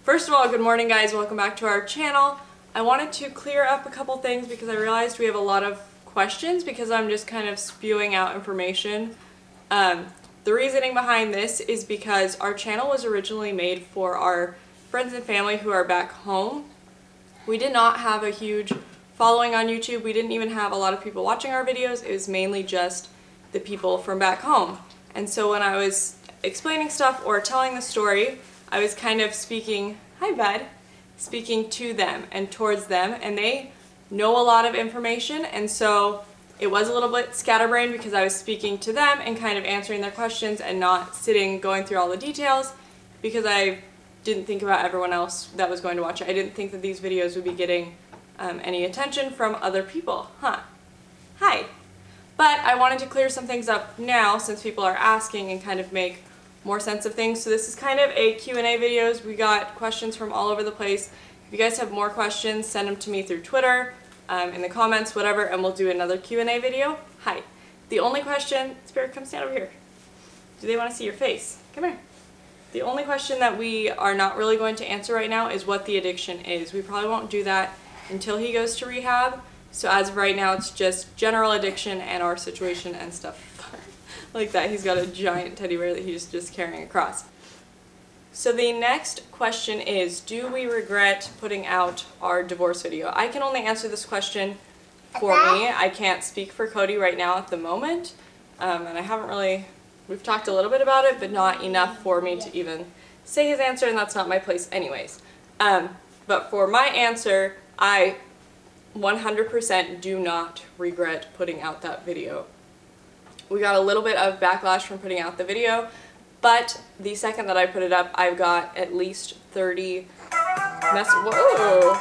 First of all, good morning guys, welcome back to our channel. I wanted to clear up a couple things because I realized we have a lot of questions because I'm just kind of spewing out information. The reasoning behind this is because our channel was originally made for our friends and family who are back home. We did not have a huge following on YouTube. We didn't even have a lot of people watching our videos. It was mainly just the people from back home. And so when I was explaining stuff or telling the story, I was kind of speaking, hi bud, speaking to them and towards them, and they know a lot of information, and so it was a little bit scatterbrained because I was speaking to them and kind of answering their questions and not sitting going through all the details because I didn't think about everyone else that was going to watch it. I didn't think that these videos would be getting any attention from other people. Hi. But I wanted to clear some things up now since people are asking and kind of make more sense of things. So this is kind of a Q&A videos. We got questions from all over the place. If you guys have more questions, send them to me through Twitter, in the comments, whatever, and we'll do another Q&A video. Hi. The only question, Spirit, come stand over here. Do they want to see your face? Come here. The only question that we are not really going to answer right now is what the addiction is. We probably won't do that until he goes to rehab. So as of right now, it's just general addiction and our situation and stuff like that. He's got a giant teddy bear that he's just carrying across. So the next question is, do we regret putting out our divorce video? I can only answer this question for me. I can't speak for Cody right now at the moment. And I haven't really, we've talked a little bit about it, but not enough for me to even say his answer, and that's not my place anyways. But for my answer, I 100% do not regret putting out that video. We got a little bit of backlash from putting out the video, but the second that I put it up, I've got at least 30 Whoa!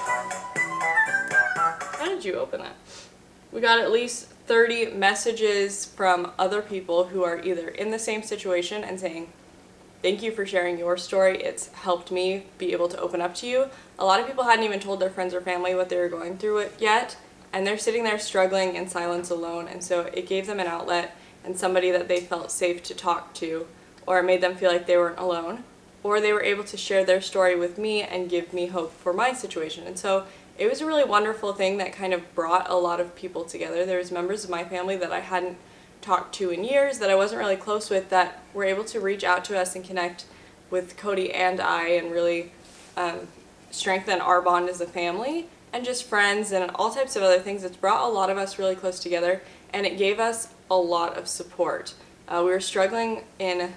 How did you open that? We got at least 30 messages from other people who are either in the same situation and saying, thank you for sharing your story. It's helped me be able to open up to you. A lot of people hadn't even told their friends or family what they were going through it yet, and they're sitting there struggling in silence alone, and so it gave them an outlet and somebody that they felt safe to talk to, or it made them feel like they weren't alone, or they were able to share their story with me and give me hope for my situation. And so it was a really wonderful thing that kind of brought a lot of people together. There was members of my family that I hadn't talked to in years, that I wasn't really close with, that were able to reach out to us and connect with Cody and I and really strengthen our bond as a family and just friends and all types of other things. It's brought a lot of us really close together, and it gave us a lot of support. We were struggling in,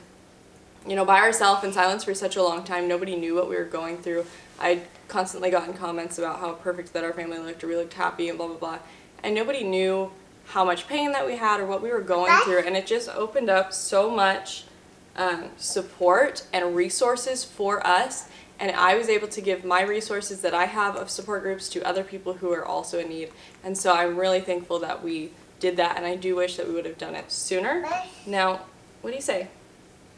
by ourselves in silence for such a long time. Nobody knew what we were going through. I'd constantly gotten comments about how perfect that our family looked, or we looked happy and blah blah blah, and nobody knew how much pain that we had or what we were going through, and it just opened up so much support and resources for us, and I was able to give my resources that I have of support groups to other people who are also in need, and so I'm really thankful that we did that, and I do wish that we would have done it sooner. Now, what do you say?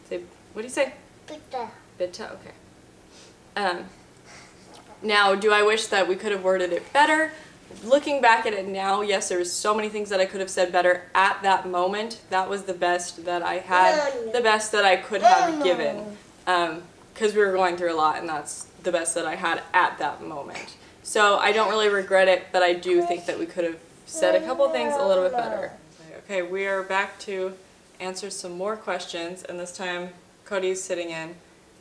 What do you say? Bitte. Bitte, okay. Now, do I wish that we could have worded it better? Looking back at it now, yes, there was so many things that I could have said better at that moment. That was the best that I had, the best that I could have given, because we were going through a lot, and that's the best that I had at that moment. So I don't really regret it, but I do think that we could have said a couple things a little bit better. Okay, we are back to answer some more questions, and this time Cody's sitting in.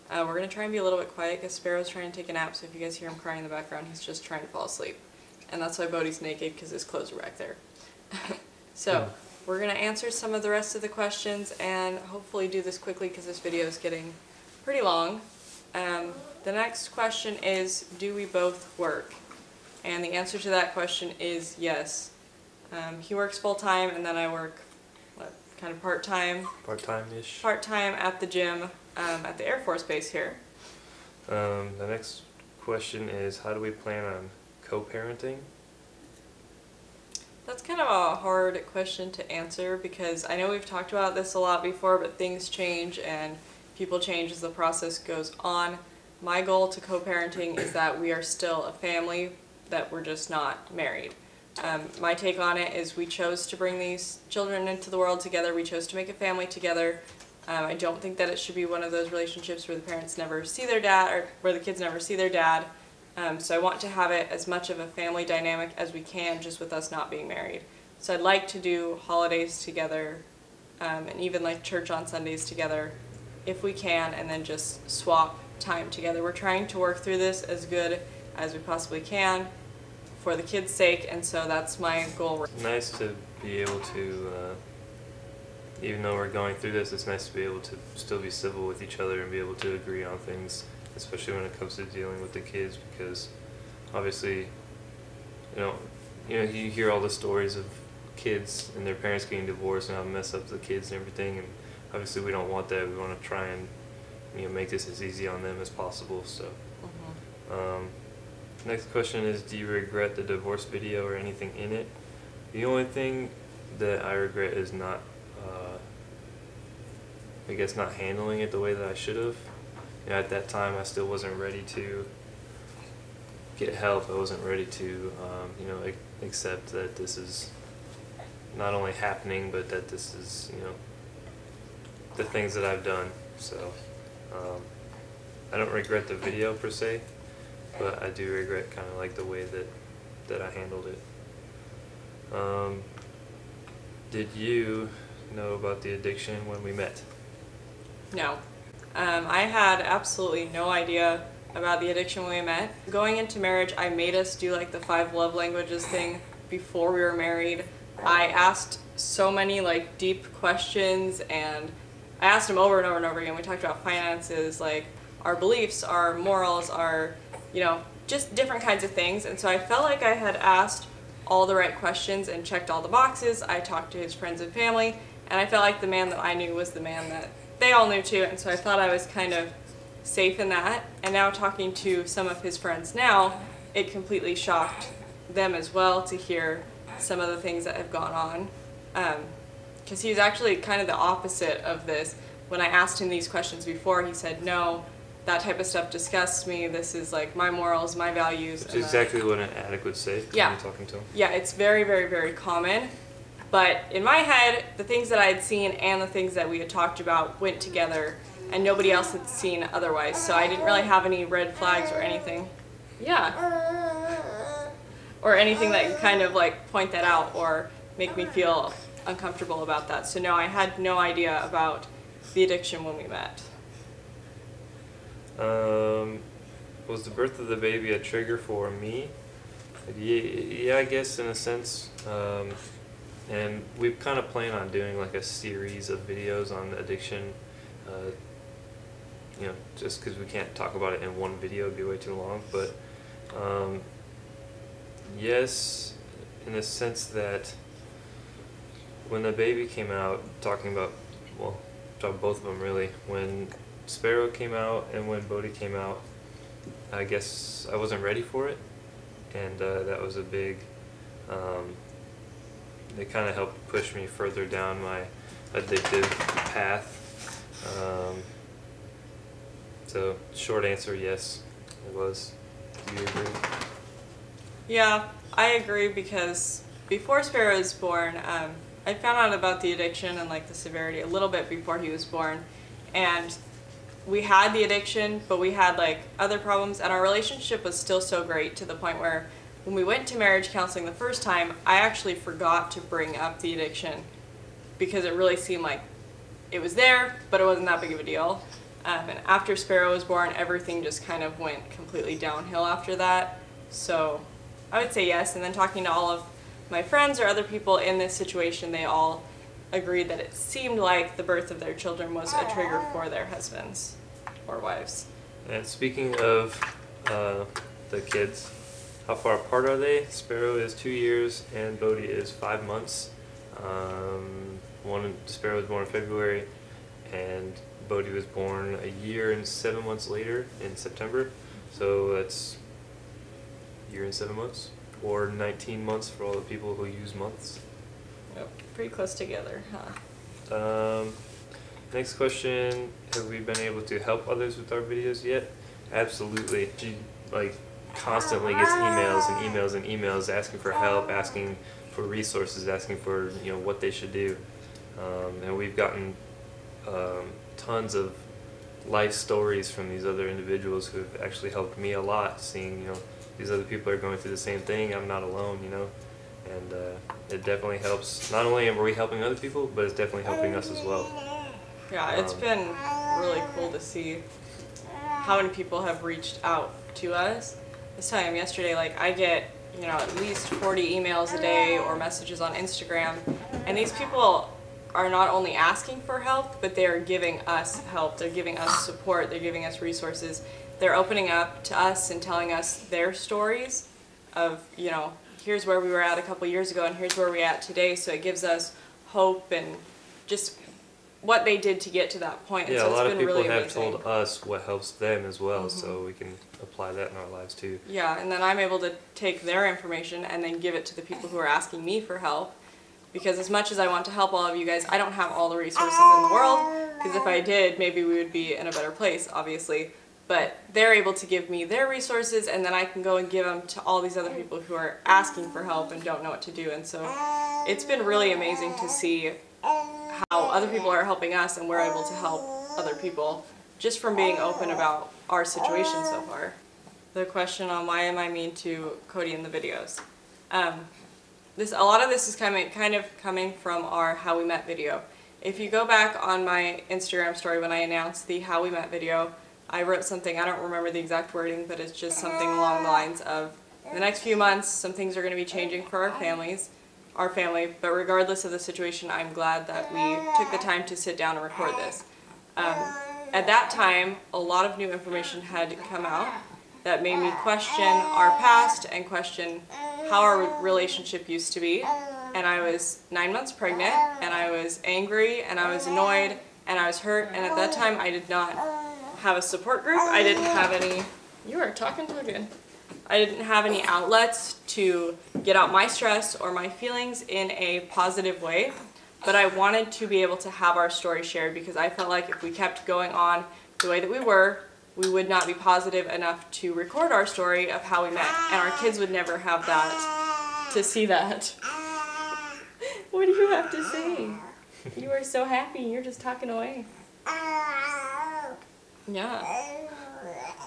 We're going to try and be a little bit quiet because Sparrow's trying to take a nap, so if you guys hear him crying in the background, he's just trying to fall asleep. And that's why Bodhi's naked, because his clothes are back there. So, we're going to answer some of the rest of the questions and hopefully do this quickly because this video is getting pretty long. The next question is, do we both work? And the answer to that question is yes. He works full-time, and then I work, kind of part-time? Part-time-ish. Part-time at the gym at the Air Force Base here. The next question is, how do we plan on co-parenting? That's kind of a hard question to answer because I know we've talked about this a lot before, but things change and people change as the process goes on. My goal to co-parenting is that we are still a family, that we're just not married. My take on it is we chose to bring these children into the world together. We chose to make a family together. I don't think that it should be one of those relationships where the parents never see their dad, or where the kids never see their dad. So I want to have it as much of a family dynamic as we can, just with us not being married. So I'd like to do holidays together, and even like church on Sundays together, if we can, and then just swap time together. We're trying to work through this as good as we possibly can for the kids' sake, and so that's my goal. It's nice to be able to, even though we're going through this, it's nice to be able to still be civil with each other and be able to agree on things, especially when it comes to dealing with the kids, because obviously, you hear all the stories of kids and their parents getting divorced and how mess up the kids and everything, and obviously we don't want that. We want to try and make this as easy on them as possible. So next question is, do you regret the divorce video or anything in it? The only thing that I regret is not not handling it the way that I should have. At that time I still wasn't ready to get help. I wasn't ready to accept that this is not only happening, but that this is the things that I've done. So I don't regret the video per se, but I do regret kind of like the way that I handled it. Did you know about the addiction when we met? No. I had absolutely no idea about the addiction when we met. Going into marriage, I made us do like the 5 love languages thing before we were married. I asked so many like deep questions, and I asked him over and over and over again. We talked about finances, like our beliefs, our morals, our, just different kinds of things. And so I felt like I had asked all the right questions and checked all the boxes. I talked to his friends and family, and I felt like the man that I knew was the man that they all knew too. And so I thought I was kind of safe in that. And now talking to some of his friends now, it completely shocked them as well to hear some of the things that have gone on. Because he's actually kind of the opposite of this. When I asked him these questions before, he said, no, that type of stuff disgusts me. This is like my morals, my values. Which is exactly what an addict would say when you're talking to him. Yeah, it's very, very, very common. But in my head, the things that I had seen and the things that we had talked about went together, and nobody else had seen otherwise. So I didn't really have any red flags or anything. Yeah. Or anything that could kind of like point that out or make me feel uncomfortable about that. So no, I had no idea about the addiction when we met. Was the birth of the baby a trigger for me? Yeah, I guess in a sense. And we kind of plan on doing like a series of videos on addiction. Just because we can't talk about it in one video, it'd be way too long. But yes, in the sense that when the baby came out, talking about both of them really, when Sparrow came out and when Bodhi came out, I guess I wasn't ready for it, and that was a big, it kind of helped push me further down my addictive path. So short answer, yes, it was. Do you agree? Yeah, I agree, because before Sparrow was born, I found out about the addiction and like the severity a little bit before he was born, and we had the addiction, but we had like other problems, and our relationship was still so great to the point where when we went to marriage counseling the first time, I actually forgot to bring up the addiction because it really seemed like it was there, but it wasn't that big of a deal. And after Sparrow was born, everything just kind of went completely downhill after that. So I would say yes. And then talking to all of my friends or other people in this situation, they all agreed that it seemed like the birth of their children was a trigger for their husbands or wives. And speaking of the kids, how far apart are they? Sparrow is 2 years and Bodhi is 5 months. Sparrow was born in February, and Bodhi was born a year and 7 months later in September. So that's a year and 7 months, or 19 months for all the people who use months. Yep, pretty close together, huh? Next question, have we been able to help others with our videos yet? Absolutely. She constantly gets emails and emails and emails asking for help, asking for resources, asking for what they should do. And we've gotten tons of life stories from these other individuals who have actually helped me a lot, seeing, these other people are going through the same thing. I'm not alone, and it definitely helps. Not only are we helping other people, but it's definitely helping us as well. Yeah, it's been really cool to see how many people have reached out to us. I was telling him yesterday, like, I get, at least 40 emails a day or messages on Instagram, and these people are not only asking for help, but they are giving us help. They're giving us support. They're giving us resources. They're opening up to us and telling us their stories of, here's where we were at a couple years ago and here's where we're at today. So it gives us hope and just what they did to get to that point. And Yeah, so a lot it's of been people really have amazing. told us what helps them as well, so we can apply that in our lives too. Yeah, and then I'm able to take their information and then give it to the people who are asking me for help. Because as much as I want to help all of you guys, I don't have all the resources in the world, because if I did, maybe we would be in a better place, obviously. But they're able to give me their resources, and then I can go and give them to all these other people who are asking for help and don't know what to do. And so it's been really amazing to see how other people are helping us and we're able to help other people just from being open about our situation so far. The question on why am I mean to Cody in the videos. A lot of this is kind of coming from our How We Met video. If you go back on my Instagram story when I announced the How We Met video, I wrote something, I don't remember the exact wording, but it's just something along the lines of, in the next few months, some things are going to be changing for our family, but regardless of the situation, I'm glad that we took the time to sit down and record this. At that time, a lot of new information had come out that made me question our past and question how our relationship used to be. And I was 9 months pregnant, and I was angry, and I was annoyed, and I was hurt, and at that time I did not have a support group. I didn't have any, you are talking to again. I didn't have any outlets to get out my stress or my feelings in a positive way, but I wanted to be able to have our story shared because I felt like if we kept going on the way that we would not be positive enough to record our story of how we met, and our kids would never have that, to see that. What do you have to say? You are so happy, you're just talking away. Yeah.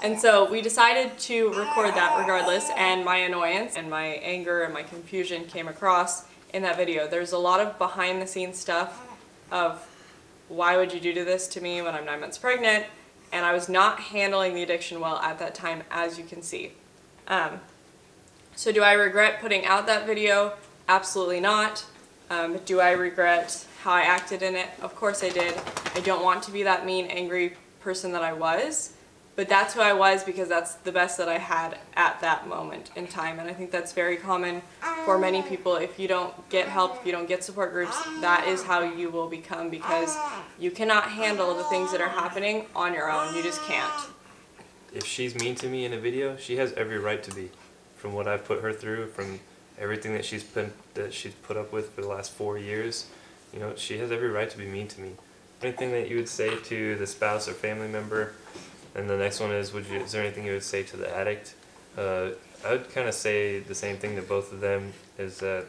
And so we decided to record that regardless, and my annoyance and my anger and my confusion came across in that video. There's a lot of behind the scenes stuff of why would you do this to me when I'm 9 months pregnant, and I was not handling the addiction well at that time, as you can see. So do I regret putting out that video? Absolutely not. Do I regret how I acted in it? Of course I did. I don't want to be that mean, angry person that I was, but that's who I was because that's the best that I had at that moment in time. And I think that's very common for many people. If you don't get help, if you don't get support groups, that is how you will become, because you cannot handle the things that are happening on your own. You just can't. If she's mean to me in a video, she has every right to be. From what I've put her through, from everything that she's put up with for the last 4 years, she has every right to be mean to me. Anything that you would say to the spouse or family member? And the next one is, is there anything you would say to the addict? I would kind of say the same thing to both of them, is that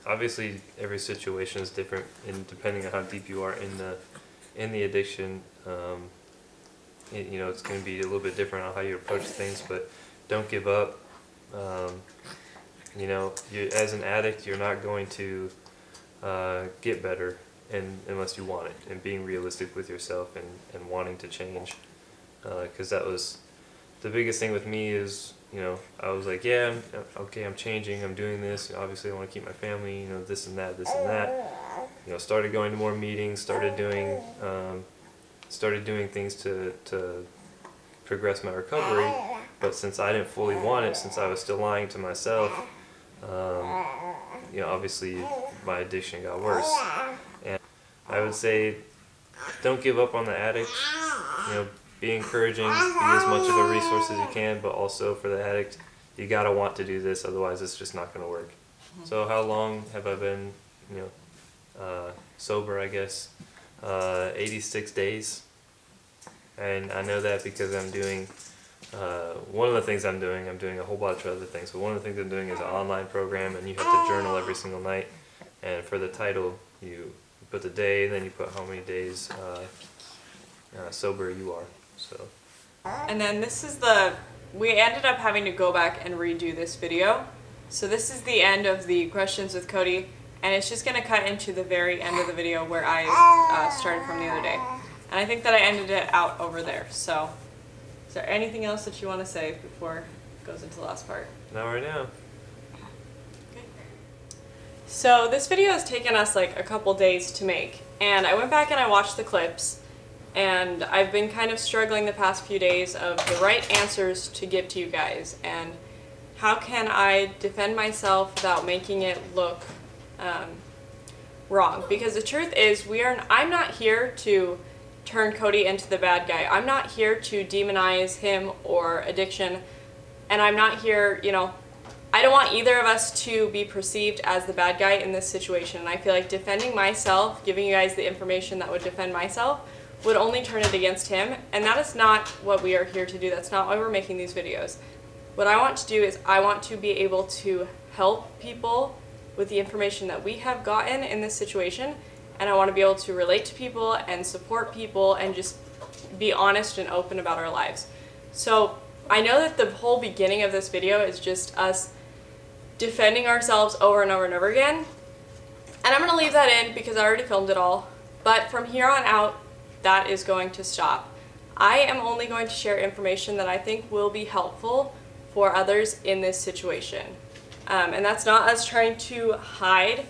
obviously every situation is different, and depending on how deep you are in the addiction, it's going to be a little bit different on how you approach things, but don't give up. As an addict, you're not going to get better unless you want it, and being realistic with yourself and wanting to change, because that was the biggest thing with me. Is I was like, yeah, I'm changing, I'm doing this, obviously I want to keep my family, this and that, started going to more meetings, started doing things to progress my recovery, but since I didn't fully want it, since I was still lying to myself, obviously my addiction got worse. And I would say, don't give up on the addict. Be encouraging, be as much of a resource as you can, but also for the addict, you gotta want to do this, otherwise it's just not gonna work. So how long have I been, sober, I guess? 86 days. And I know that because I'm doing, one of the things I'm doing a whole bunch of other things, but one of the things I'm doing is an online program, and you have to journal every single night. And for the title, you put the day, and then you put how many days sober you are. So. And then this is we ended up having to go back and redo this video. So this is the end of the questions with Cody, and it's just going to cut into the very end of the video where I started from the other day. And I think that I ended it out over there. So is there anything else that you want to say before it goes into the last part? Not right now. Okay. So this video has taken us like a couple days to make, and I went back and I watched the clips, and I've been kind of struggling the past few days of the right answers to give to you guys, and how can I defend myself without making it look wrong? Because the truth is, I'm not here to turn Cody into the bad guy. I'm not here to demonize him or addiction, and I'm not here, you know, I don't want either of us to be perceived as the bad guy in this situation. And I feel like defending myself, giving you guys the information that would defend myself, would only turn it against him, and that is not what we are here to do. That's not why we're making these videos. What I want to do is I want to be able to help people with the information that we have gotten in this situation, and I want to be able to relate to people and support people and just be honest and open about our lives. So I know that the whole beginning of this video is just us defending ourselves over and over and over again, and I'm going to leave that in because I already filmed it all, but from here on out, that is going to stop. I am only going to share information that I think will be helpful for others in this situation. And that's not us trying to hide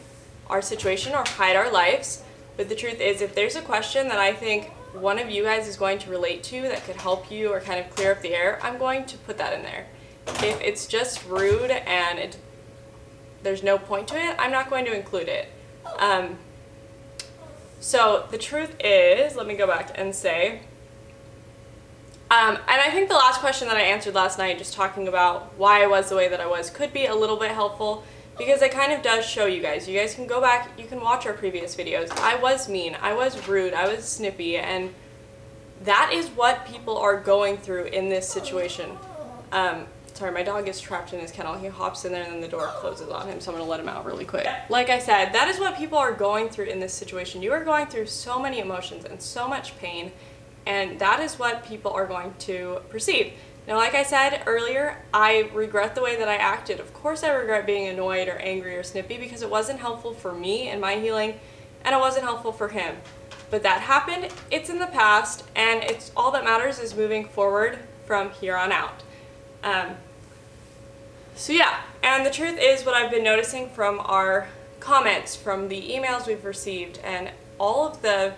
our situation or hide our lives, but the truth is, if there's a question that I think one of you guys is going to relate to that could help you or kind of clear up the air, I'm going to put that in there. If it's just rude and there's no point to it, I'm not going to include it. So the truth is, let me go back and say, and I think the last question that I answered last night, just talking about why I was the way that I was, could be a little bit helpful, because it kind of does show you guys. You guys can go back, you can watch our previous videos. I was mean, I was rude, I was snippy, and that is what people are going through in this situation. Sorry, my dog is trapped in his kennel. He hops in there and then the door closes on him, so I'm going to let him out really quick. Like I said, that is what people are going through in this situation. You are going through so many emotions and so much pain, and that is what people are going to perceive. Now, like I said earlier, I regret the way that I acted. Of course I regret being annoyed or angry or snippy because it wasn't helpful for me and my healing, and it wasn't helpful for him. But that happened, it's in the past, and it's all that matters is moving forward from here on out. So yeah, and the truth is, what I've been noticing from our comments, from the emails we've received, and all of the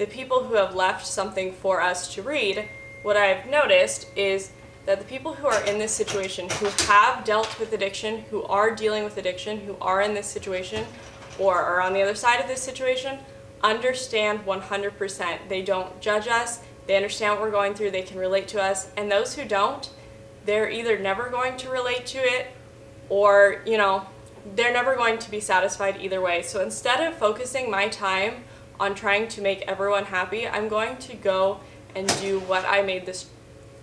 people who have left something for us to read, what I've noticed is that the people who are in this situation, who have dealt with addiction, who are dealing with addiction, who are in this situation, or are on the other side of this situation, understand 100%. They don't judge us, they understand what we're going through, they can relate to us, and those who don't, they're either never going to relate to it, or, you know, they're never going to be satisfied either way. So instead of focusing my time on trying to make everyone happy, I'm going to go and do what I made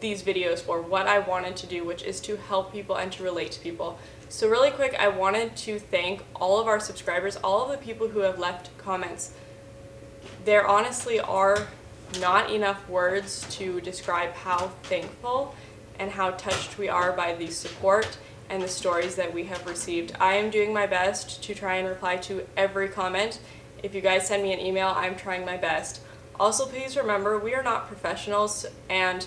these videos for, what I wanted to do, which is to help people and to relate to people. So really quick, I wanted to thank all of our subscribers, all of the people who have left comments. There honestly are not enough words to describe how thankful and how touched we are by the support and the stories that we have received. I am doing my best to try and reply to every comment. If you guys send me an email, I'm trying my best. Also, please remember, we are not professionals, and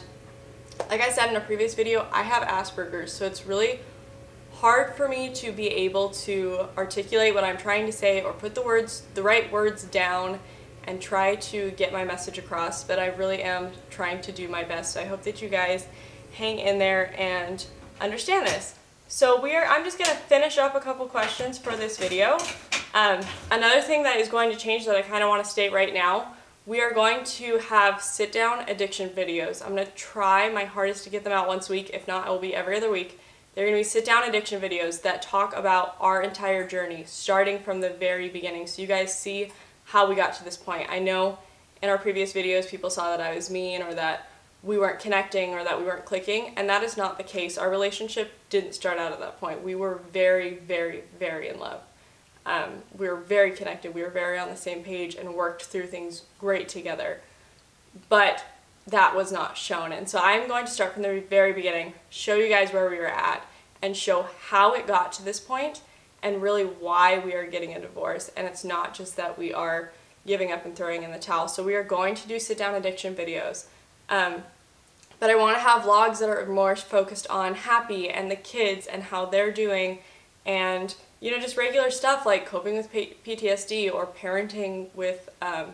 like I said in a previous video, I have Asperger's, so it's really hard for me to be able to articulate what I'm trying to say or put the right words down and try to get my message across, but I really am trying to do my best. So I hope that you guys hang in there and understand this. So I'm just gonna finish up a couple questions for this video. Another thing that is going to change that I kind of want to state right now, we are going to have sit-down addiction videos. I'm going to try my hardest to get them out once a week. If not, it will be every other week. They're going to be sit-down addiction videos that talk about our entire journey, starting from the very beginning, so you guys see how we got to this point. I know in our previous videos people saw that I was mean, or that we weren't connecting, or that we weren't clicking, and that is not the case. Our relationship didn't start out at that point. We were very, very, very in love. We were very connected, we were very on the same page and worked through things great together. But that was not shown. And so I'm going to start from the very beginning, show you guys where we were at, and show how it got to this point, and really why we are getting a divorce. And it's not just that we are giving up and throwing in the towel. So we are going to do sit-down addiction videos. But I want to have vlogs that are more focused on Happy and the kids and how they're doing, and just regular stuff like coping with PTSD or parenting with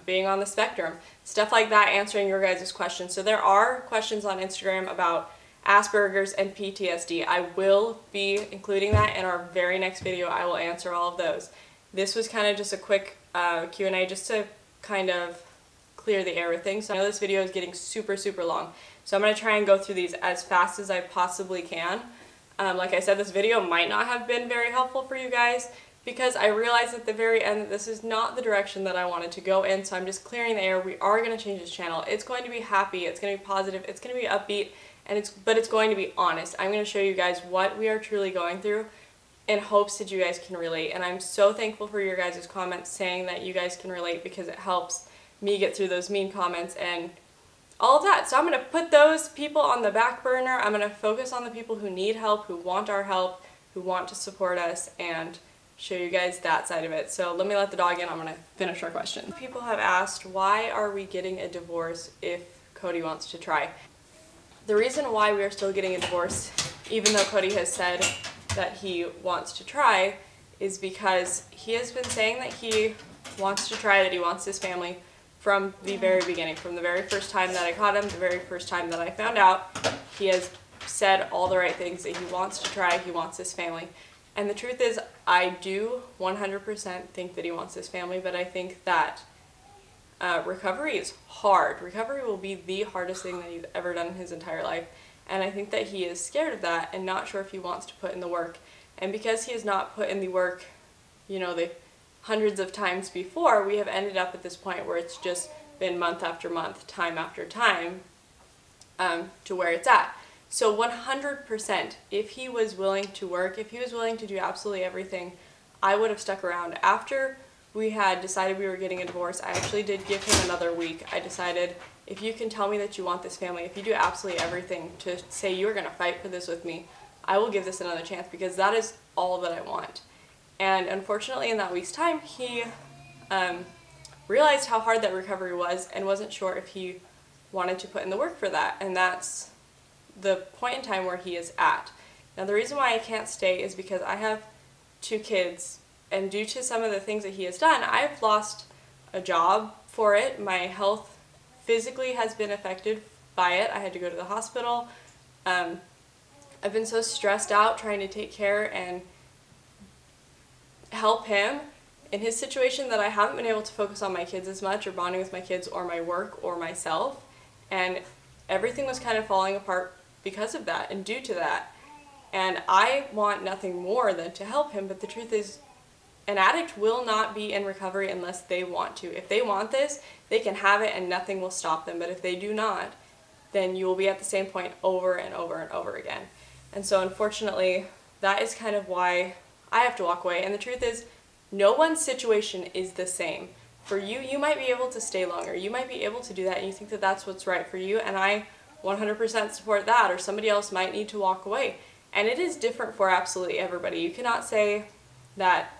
being on the spectrum, stuff like that, answering your guys' questions. So there are questions on Instagram about Asperger's and PTSD. I will be including that in our very next video. I will answer all of those. This was kind of just a quick Q&A just to kind of clear the air with things. So I know this video is getting super, super long. So I'm going to try and go through these as fast as I possibly can. Like I said, this video might not have been very helpful for you guys because I realized at the very end that this is not the direction that I wanted to go in, so I'm just clearing the air. We are going to change this channel. It's going to be happy, it's going to be positive, it's going to be upbeat, but it's going to be honest. I'm going to show you guys what we are truly going through in hopes that you guys can relate. And I'm so thankful for your guys' comments saying that you guys can relate, because it helps me get through those mean comments and all of that. So I'm going to put those people on the back burner. I'm going to focus on the people who need help, who want our help, who want to support us, and show you guys that side of it. So let me let the dog in. I'm going to finish our question. People have asked, why are we getting a divorce if Cody wants to try? The reason why we are still getting a divorce, even though Cody has said that he wants to try, is because he has been saying that he wants to try, that he wants his family, from the very beginning, from the very first time that I caught him, the very first time that I found out. He has said all the right things, that he wants to try, he wants his family. And the truth is, I do 100% think that he wants his family, but I think that recovery is hard. Recovery will be the hardest thing that he's ever done in his entire life. And I think that he is scared of that and not sure if he wants to put in the work. And because he has not put in the work, the hundreds of times before, we have ended up at this point where it's just been month after month, time after time, to where it's at. So 100%, if he was willing to work, if he was willing to do absolutely everything, I would have stuck around. After we had decided we were getting a divorce, I actually did give him another week. I decided, if you can tell me that you want this family, if you do absolutely everything to say you're going to fight for this with me, I will give this another chance, because that is all that I want. And unfortunately, in that week's time, he realized how hard that recovery was and wasn't sure if he wanted to put in the work for that. And that's the point in time where he is at. Now, the reason why I can't stay is because I have 2 kids, and due to some of the things that he has done, I've lost a job for it. My health physically has been affected by it. I had to go to the hospital. I've been so stressed out trying to take care and help him in his situation that I haven't been able to focus on my kids as much, or bonding with my kids, or my work, or myself. And everything was kind of falling apart because of that and due to that. And I want nothing more than to help him, but the truth is, an addict will not be in recovery unless they want to. If they want this, they can have it and nothing will stop them. But if they do not, then you will be at the same point over and over and over again. And so unfortunately, that is kind of why I have to walk away. And the truth is, no one's situation is the same. For you, you might be able to stay longer. You might be able to do that, and you think that that's what's right for you, and I 100% support that. Or somebody else might need to walk away. And it is different for absolutely everybody. You cannot say that.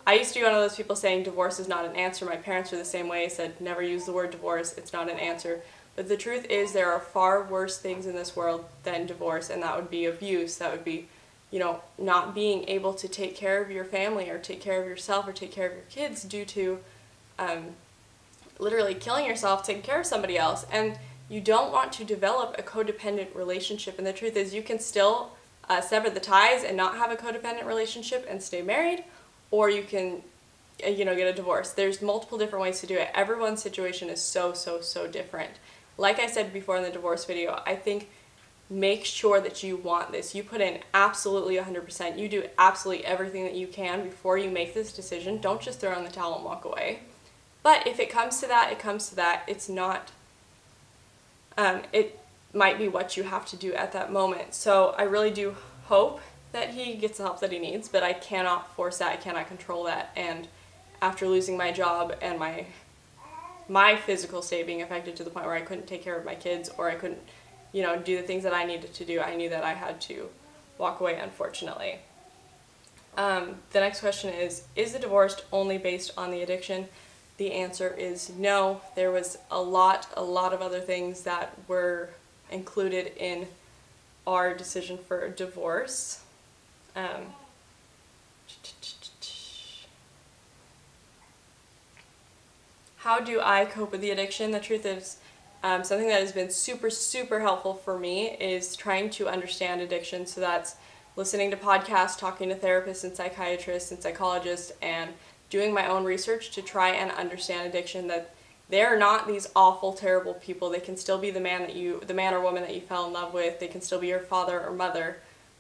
I used to be one of those people saying divorce is not an answer. My parents were the same way, said never use the word divorce, it's not an answer. But the truth is, there are far worse things in this world than divorce, and that would be abuse, that would be not being able to take care of your family, or take care of yourself, or take care of your kids due to literally killing yourself, taking care of somebody else. And you don't want to develop a codependent relationship. And the truth is, you can still sever the ties and not have a codependent relationship and stay married, or you can get a divorce. There's multiple different ways to do it. Everyone's situation is so, so, so different. Like I said before in the divorce video, I think make sure that you want this. You put in absolutely 100%. You do absolutely everything that you can before you make this decision. Don't just throw in the towel and walk away. But if it comes to that, it comes to that. It's not, it might be what you have to do at that moment. So I really do hope that he gets the help that he needs, but I cannot force that, I cannot control that. And after losing my job and my physical state being affected to the point where I couldn't take care of my kids, or I couldn't, do the things that I needed to do, I knew that I had to walk away, unfortunately. The next question is the divorce only based on the addiction? The answer is no. There was a lot of other things that were included in our decision for divorce. How do I cope with the addiction? The truth is, something that has been super, super helpful for me is trying to understand addiction. So that's listening to podcasts, talking to therapists and psychiatrists and psychologists, and doing my own research to try and understand addiction, that they're not these awful, terrible people. They can still be the man or woman that you fell in love with. They can still be your father or mother.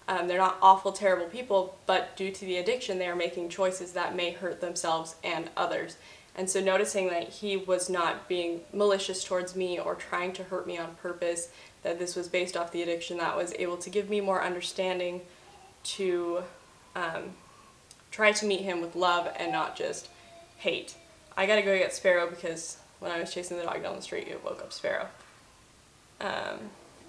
They're not awful, terrible people, but due to the addiction, they are making choices that may hurt themselves and others. And so noticing that he was not being malicious towards me or trying to hurt me on purpose, that this was based off the addiction, that was able to give me more understanding to try to meet him with love and not just hate. I gotta go get Sparrow because when I was chasing the dog down the street, it woke up Sparrow. And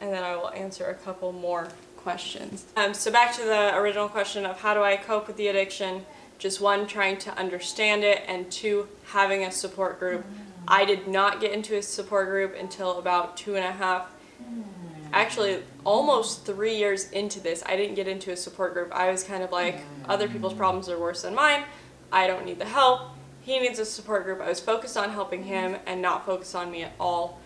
then I will answer a couple more questions. So back to the original question of how do I cope with the addiction? Just one, trying to understand it, and two, having a support group. I did not get into a support group until about 2.5, actually almost 3 years into this. I didn't get into a support group. I was kind of like, other people's problems are worse than mine. I don't need the help. He needs a support group. I was focused on helping him and not focused on me at all.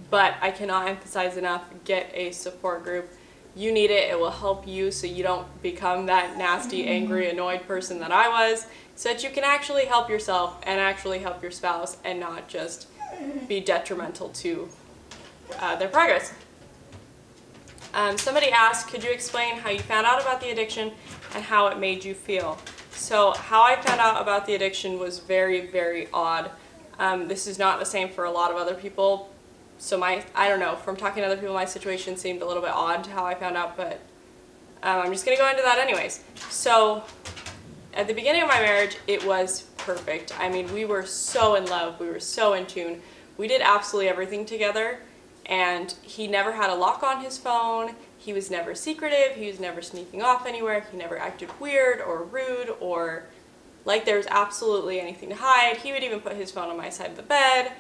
But I cannot emphasize enough, get a support group. You need it. It will help you so you don't become that nasty, angry, annoyed person that I was, so that you can actually help yourself and actually help your spouse and not just be detrimental to their progress. Somebody asked, could you explain how you found out about the addiction and how it made you feel? So how I found out about the addiction was very, very odd. This is not the same for a lot of other people. So I don't know, from talking to other people, my situation seemed a little bit odd to how I found out, but I'm just going to go into that anyways. So at the beginning of my marriage, it was perfect. I mean, we were so in love. We were so in tune. We did absolutely everything together, and he never had a lock on his phone. He was never secretive. He was never sneaking off anywhere. He never acted weird or rude or like there was absolutely anything to hide. He would even put his phone on my side of the bed.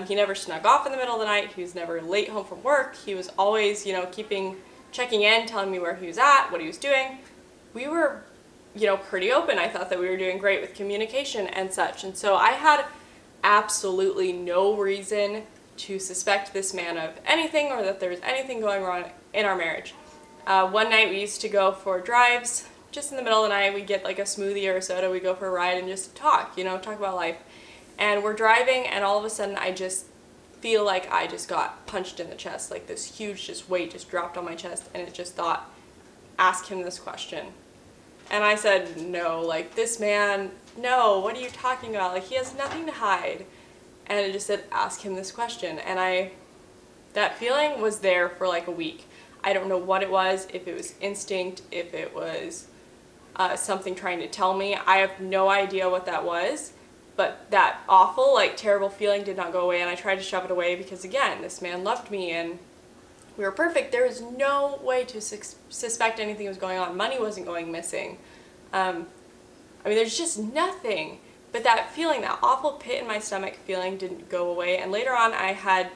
He never snuck off in the middle of the night. He was never late home from work. He was always, checking in, telling me where he was at, what he was doing. We were, pretty open. I thought that we were doing great with communication and such. And so I had absolutely no reason to suspect this man of anything or that there was anything going wrong in our marriage. One night we used to go for drives. Just in the middle of the night, we'd get like a smoothie or a soda. We'd go for a ride and just talk, talk about life. And we're driving, and all of a sudden I just feel like I just got punched in the chest. Like this huge weight just dropped on my chest, and it just thought, ask him this question. And I said, no, like this man, no, what are you talking about? Like he has nothing to hide. And it just said, ask him this question. And that feeling was there for like a week. I don't know what it was, if it was instinct, if it was something trying to tell me. I have no idea what that was. But that awful, terrible feeling did not go away, and I tried to shove it away because, again, this man loved me, and we were perfect. There was no way to suspect anything was going on. Money wasn't going missing. There's just nothing. But that feeling, that awful pit in my stomach feeling didn't go away, and later on I had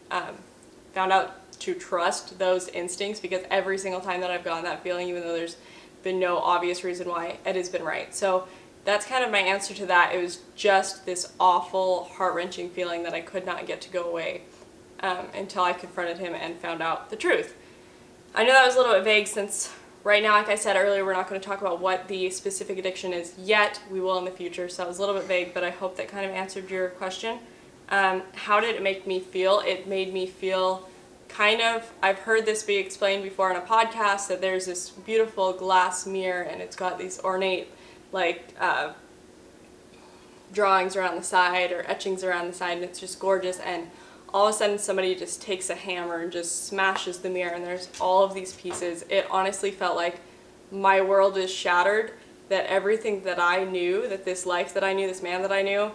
found out to trust those instincts, because every single time that I've gotten that feeling, even though there's been no obvious reason why, it has been right. So that's kind of my answer to that. It was just this awful, heart-wrenching feeling that I could not get to go away until I confronted him and found out the truth. I know that was a little bit vague, since right now, like I said earlier, we're not going to talk about what the specific addiction is yet. We will in the future, so that was a little bit vague, but I hope that kind of answered your question. How did it make me feel? It made me feel I've heard this be explained before on a podcast, that there's this beautiful glass mirror, and it's got these ornate drawings around the side or etchings around the side, and it's just gorgeous, and all of a sudden somebody just takes a hammer and just smashes the mirror, and there's all of these pieces. It honestly felt like my world is shattered, that everything that I knew, that this life that I knew, this man that I knew,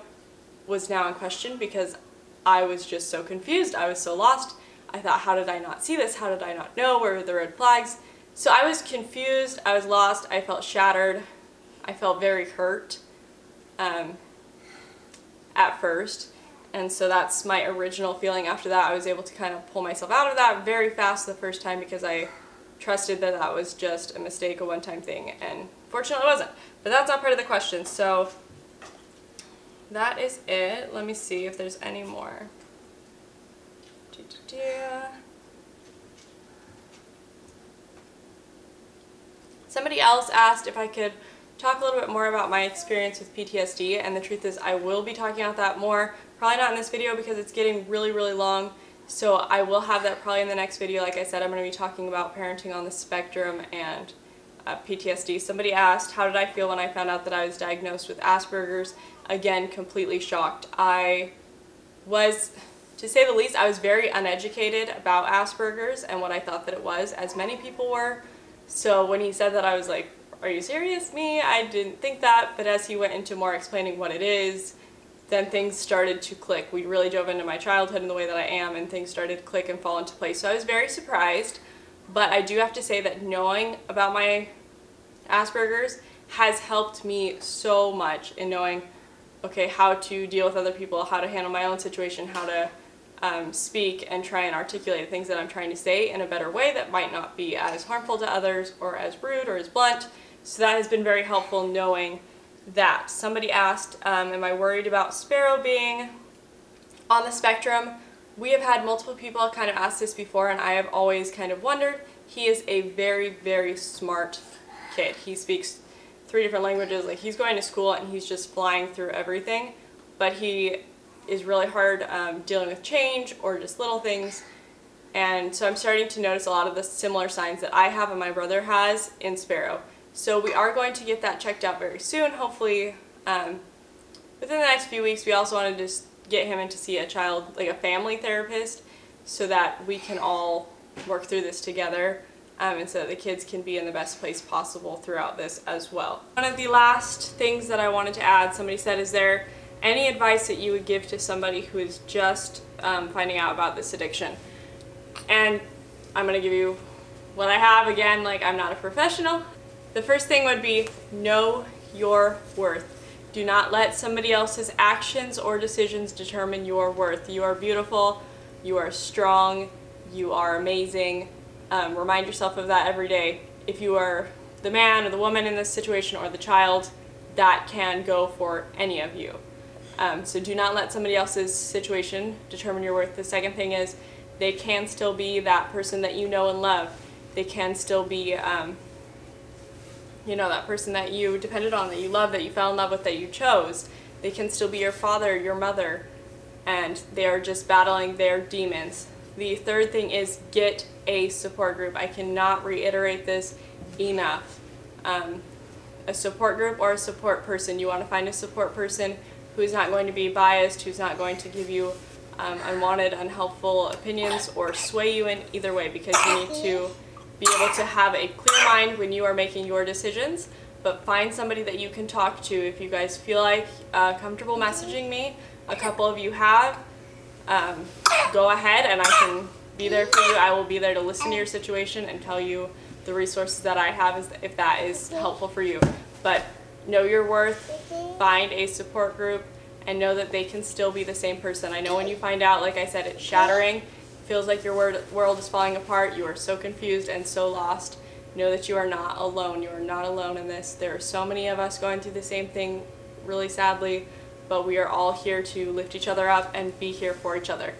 was now in question because I was just so confused. I was so lost. I thought, how did I not see this? How did I not know? Where were the red flags? So I was confused. I was lost. I felt shattered. I felt very hurt at first. And so that's my original feeling. After that, I was able to kind of pull myself out of that very fast the first time because I trusted that that was just a mistake, a one-time thing, and fortunately it wasn't. But that's not part of the question, so that is it. Let me see if there's any more. Somebody else asked if I could talk a little bit more about my experience with PTSD, and the truth is I will be talking about that more. Probably not in this video because it's getting really, really long. So I will have that probably in the next video. Like I said, I'm going to be talking about parenting on the spectrum and PTSD. Somebody asked, how did I feel when I found out that I was diagnosed with Asperger's? Again, completely shocked. I was, to say the least, I was very uneducated about Asperger's and what I thought that it was, as many people were. So when he said that, I was like, are you serious? Me? I didn't think that. But as he went into more explaining what it is, then things started to click. We really dove into my childhood and the way that I am, and things started to click and fall into place. So I was very surprised, but I do have to say that knowing about my Asperger's has helped me so much in knowing, okay, how to deal with other people, how to handle my own situation, how to speak and try and articulate things that I'm trying to say in a better way that might not be as harmful to others or as rude or as blunt. So that has been very helpful knowing that. Somebody asked, am I worried about Sparrow being on the spectrum? We have had multiple people kind of ask this before, and I have always kind of wondered. He is a very, very smart kid. He speaks 3 different languages. Like, he's going to school and he's just flying through everything, but he is really hard dealing with change or just little things. And so I'm starting to notice a lot of the similar signs that I have and my brother has in Sparrow. So we are going to get that checked out very soon, hopefully within the next few weeks. We also want to just get him in to see a child, like a family therapist, so that we can all work through this together, and so that the kids can be in the best place possible throughout this as well. One of the last things that I wanted to add, somebody said, is there any advice that you would give to somebody who is just finding out about this addiction? And I'm going to give you what I have. Again, like, I'm not a professional. The first thing would be, know your worth. Do not let somebody else's actions or decisions determine your worth. You are beautiful, you are strong, you are amazing. Remind yourself of that every day. If you are the man or the woman in this situation, or the child, that can go for any of you. So do not let somebody else's situation determine your worth. The second thing is, they can still be that person that you know and love. They can still be you know, that person that you depended on, that you love, that you fell in love with, that you chose. They can still be your father, your mother, and they are just battling their demons. The third thing is, get a support group. I cannot reiterate this enough. A support group or a support person. You want to find a support person who is not going to be biased, who's not going to give you unwanted, unhelpful opinions or sway you in either way, because you need to be able to have a clear mind when you are making your decisions. But find somebody that you can talk to. If you guys feel like comfortable messaging me, a couple of you have, go ahead and I can be there for you. I will be there to listen to your situation and tell you the resources that I have if that is helpful for you. But know your worth, find a support group, and know that they can still be the same person. I know when you find out, like I said, it's shattering. Feels like your world is falling apart. You are so confused and so lost. Know that you are not alone. You are not alone in this. There are so many of us going through the same thing, really sadly, but we are all here to lift each other up and be here for each other.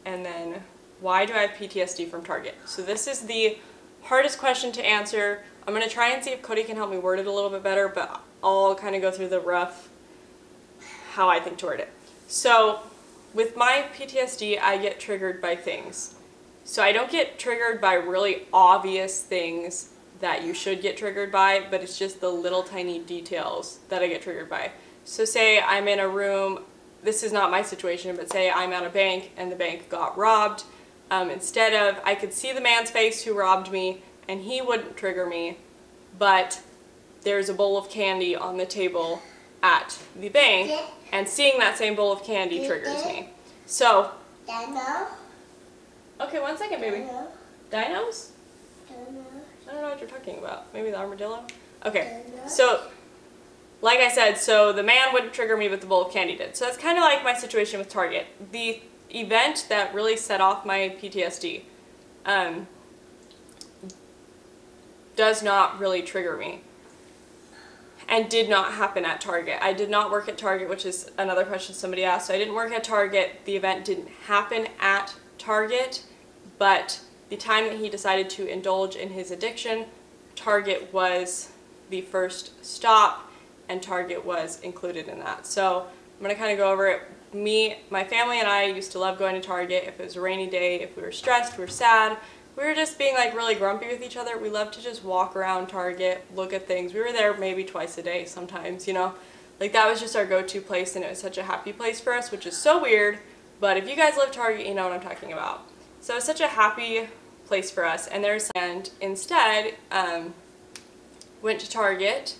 And then, why do I have PTSD from Target? So this is the hardest question to answer. I'm going to try and see if Cody can help me word it a little bit better, but I'll kind of go through the rough how I think to word it. So with my PTSD, I get triggered by things. So I don't get triggered by really obvious things that you should get triggered by, but it's just the little tiny details that I get triggered by. So say I'm in a room, this is not my situation, but say I'm at a bank and the bank got robbed. Instead of, I could see the man's face who robbed me and he wouldn't trigger me, but there's a bowl of candy on the table at the bank, and seeing that same bowl of candy triggers me. So, okay, 1 second, baby. Dinos? I don't know what you're talking about. Maybe the armadillo? Okay, so, like I said, so the man wouldn't trigger me, but the bowl of candy did. So that's kind of like my situation with Target. The event that really set off my PTSD does not really trigger me, and did not happen at Target. I did not work at Target, which is another question somebody asked. So I didn't work at Target. The event didn't happen at Target, but the time that he decided to indulge in his addiction, Target was the first stop, and Target was included in that. So I'm going to kind of go over it. My family and I used to love going to Target. If it was a rainy day, if we were stressed, we were sad, we were just being like really grumpy with each other, we loved to just walk around Target, look at things. We were there maybe twice a day sometimes, you know. Like that was just our go-to place, and it was such a happy place for us, which is so weird. But if you guys love Target, you know what I'm talking about. So it's such a happy place for us. And instead went to Target,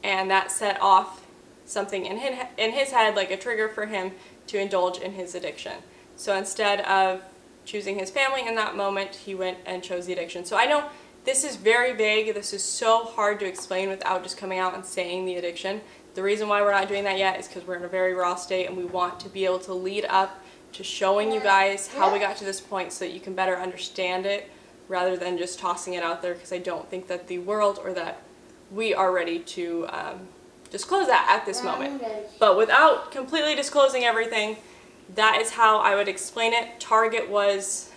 and that set off something in his head, like a trigger for him to indulge in his addiction. So instead of choosing his family in that moment, he went and chose the addiction. So I know this is very vague. This is so hard to explain without just coming out and saying the addiction. The reason why we're not doing that yet is because we're in a very raw state, and we want to be able to lead up to showing you guys how we got to this point so that you can better understand it, rather than just tossing it out there, because I don't think that the world or that we are ready to disclose that at this moment. But without completely disclosing everything, that is how I would explain it. Target was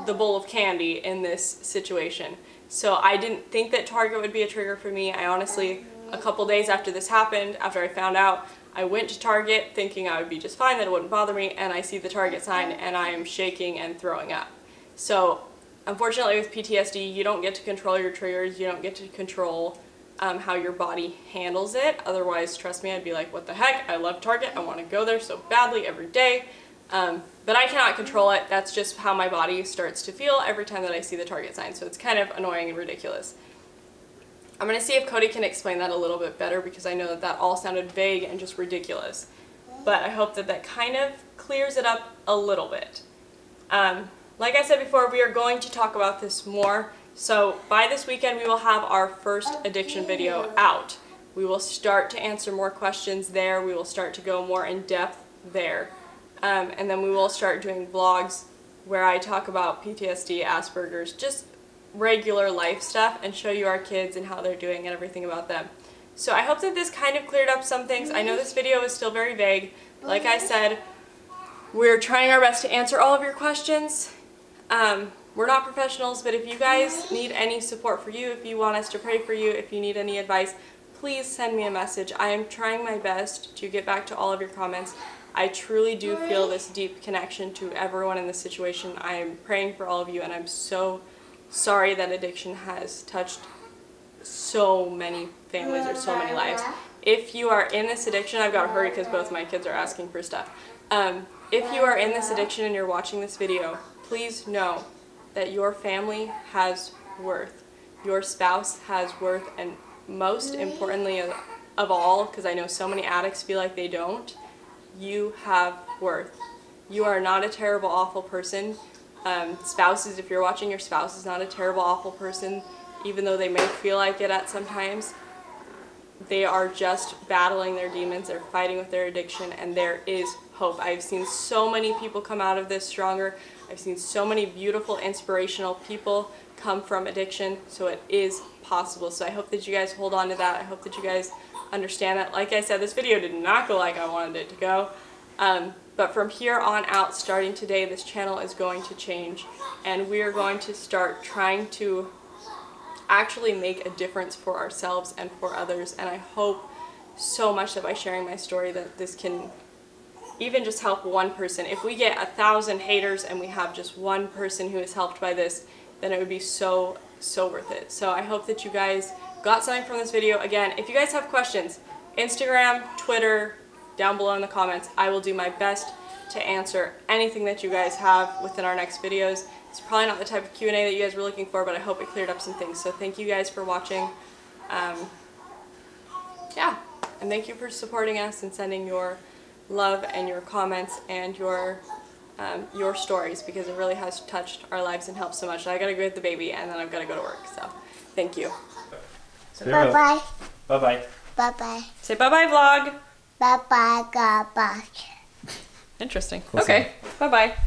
the bowl of candy in this situation. So I didn't think that Target would be a trigger for me. I honestly, a couple days after this happened, after I found out, I went to Target thinking I would be just fine, that it wouldn't bother me, and I see the Target sign and I am shaking and throwing up. So unfortunately with PTSD, you don't get to control your triggers, you don't get to control how your body handles it. Otherwise, trust me, I'd be like, what the heck? I love Target. I want to go there so badly every day. But I cannot control it. That's just how my body starts to feel every time that I see the Target sign. So it's kind of annoying and ridiculous. I'm going to see if Cody can explain that a little bit better, because I know that that all sounded vague and just ridiculous. But I hope that that kind of clears it up a little bit. Like I said before, we are going to talk about this more. So by this weekend, we will have our first addiction video out. We will start to answer more questions there. We will start to go more in depth there. And then we will start doing vlogs where I talk about PTSD, Asperger's, just regular life stuff, and show you our kids and how they're doing and everything about them. So I hope that this kind of cleared up some things. I know this video is still very vague. Like I said, we're trying our best to answer all of your questions. We're not professionals, but if you guys need any support for you, if you want us to pray for you, if you need any advice, please send me a message. I am trying my best to get back to all of your comments. I truly do feel this deep connection to everyone in this situation. I am praying for all of you, and I'm so sorry that addiction has touched so many families or so many lives. If you are in this addiction, I've got to hurry because both my kids are asking for stuff. If you are in this addiction and you're watching this video, please know that your family has worth. Your spouse has worth, and most importantly of all, because I know so many addicts feel like they don't, you have worth. You are not a terrible, awful person. Spouses, if you're watching, your spouse is not a terrible, awful person, even though they may feel like it at some times. They are just battling their demons, they're fighting with their addiction, and there is hope. I've seen so many people come out of this stronger. I've seen so many beautiful, inspirational people come from addiction, so it is possible. So I hope that you guys hold on to that. I hope that you guys understand that. Like I said, this video did not go like I wanted it to go. But from here on out, starting today, this channel is going to change, and we are going to start trying to actually make a difference for ourselves and for others. And I hope so much that by sharing my story that this can even just help one person. If we get 1,000 haters and we have just one person who is helped by this, then it would be so worth it. So I hope that you guys got something from this video. Again, if you guys have questions, Instagram, Twitter, down below in the comments, I will do my best to answer anything that you guys have within our next videos. It's probably not the type of Q&A that you guys were looking for, but I hope it cleared up some things. So thank you guys for watching. Yeah, and thank you for supporting us and sending your love and your comments and your stories, because it really has touched our lives and helped so much. I gotta go get the baby and then I've gotta go to work, so thank you. Bye-bye. Bye-bye. Bye-bye. Say bye-bye, vlog. Bye-bye, goodbye. Interesting. Awesome. Okay, bye-bye.